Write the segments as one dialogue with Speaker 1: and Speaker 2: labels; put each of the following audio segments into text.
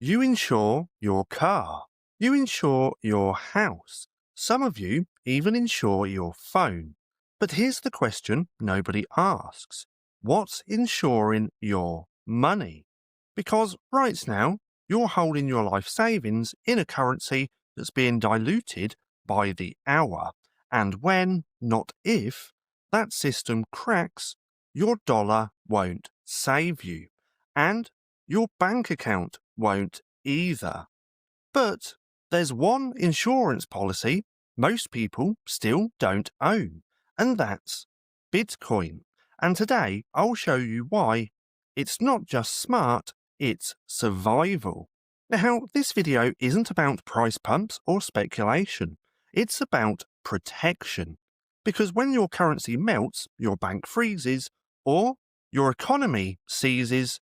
Speaker 1: You insure your car. You insure your house. Some of you even insure your phone. But here's the question nobody asks. What's insuring your money? Because right now, you're holding your life savings in a currency that's being diluted by the hour. And when, not if, that system cracks, your dollar won't save you. And your bank account won't either. But there's one insurance policy most people still don't own, and that's Bitcoin. And today I'll show you why it's not just smart, it's survival. Now, this video isn't about price pumps or speculation. It's about protection. Because when your currency melts, your bank freezes, or your economy seizes,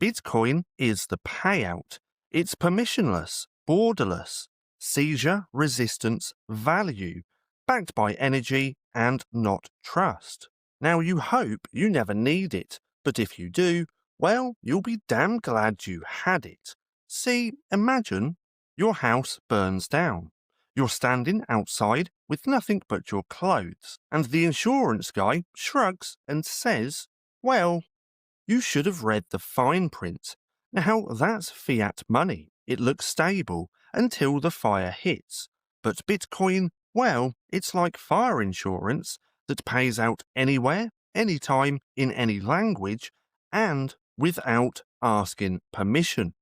Speaker 1: Bitcoin is the payout. It's permissionless, borderless, seizure-resistant value, backed by energy and not trust. Now, you hope you never need it, but if you do, well, you'll be damn glad you had it. See, imagine your house burns down. You're standing outside with nothing but your clothes, and the insurance guy shrugs and says, well, you should have read the fine print. Now, that's fiat money. It looks stable until the fire hits. But Bitcoin, well, it's like fire insurance that pays out anywhere, anytime, in any language, and without asking permission.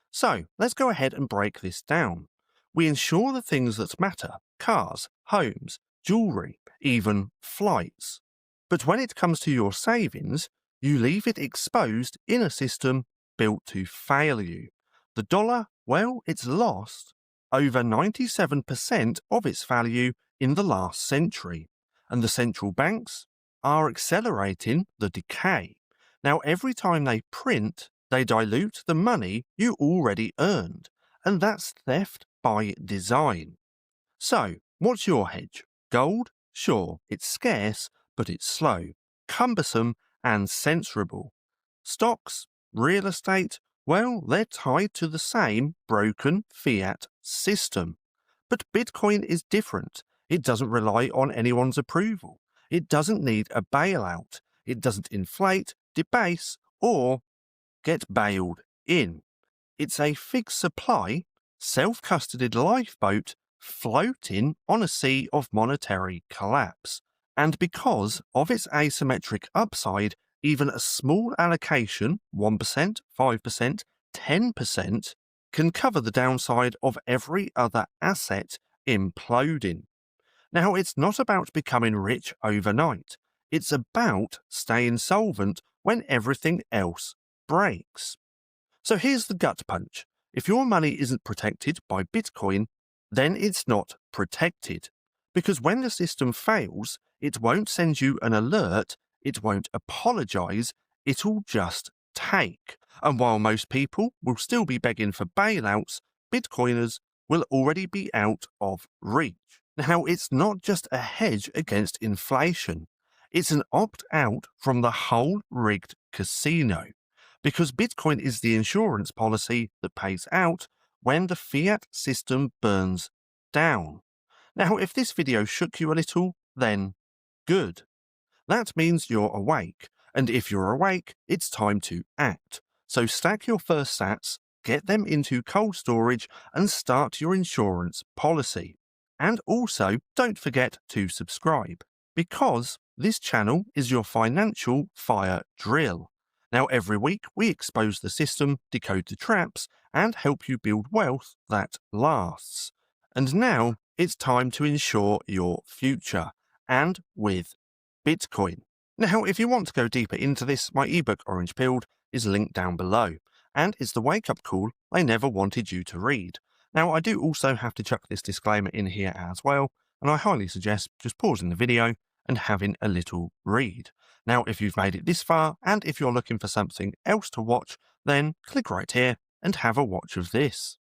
Speaker 1: So, let's go ahead and break this down. We insure the things that matter: cars, homes, jewelry, even flights. But when it comes to your savings, you leave it exposed in a system built to fail you. The dollar, well, it's lost over 97% of its value in the last century, and the central banks are accelerating the decay. Now, every time they print, they dilute the money you already earned, and that's theft by design. So, what's your hedge? Gold? Sure, it's scarce, but it's slow, cumbersome, and censorable. Stocks, real estate, well, they're tied to the same broken fiat system. But Bitcoin is different. It doesn't rely on anyone's approval. It doesn't need a bailout. It doesn't inflate, debase, or get bailed in. It's a fixed supply, self-custodied lifeboat floating on a sea of monetary collapse. And because of its asymmetric upside, even a small allocation, 1%, 5%, 10%, can cover the downside of every other asset imploding. Now, it's not about becoming rich overnight. It's about staying solvent when everything else breaks. So here's the gut punch. If your money isn't protected by Bitcoin, then it's not protected. Because when the system fails, it won't send you an alert, it won't apologize, it'll just take. And while most people will still be begging for bailouts, Bitcoiners will already be out of reach. Now, it's not just a hedge against inflation. It's an opt-out from the whole rigged casino. Because Bitcoin is the insurance policy that pays out when the fiat system burns down. Now, if this video shook you a little, then good. That means you're awake, and if you're awake, it's time to act. So stack your first sats, get them into cold storage, and start your insurance policy. And also, don't forget to subscribe, because this channel is your financial fire drill. Now, every week, we expose the system, decode the traps, and help you build wealth that lasts. And now, it's time to insure your future, and with Bitcoin. Now, if you want to go deeper into this, my ebook Orange Pilled is linked down below, and it's the wake-up call I never wanted you to read. Now, I do also have to chuck this disclaimer in here as well, and I highly suggest just pausing the video and having a little read. Now, if you've made it this far, and if you're looking for something else to watch, then click right here and have a watch of this.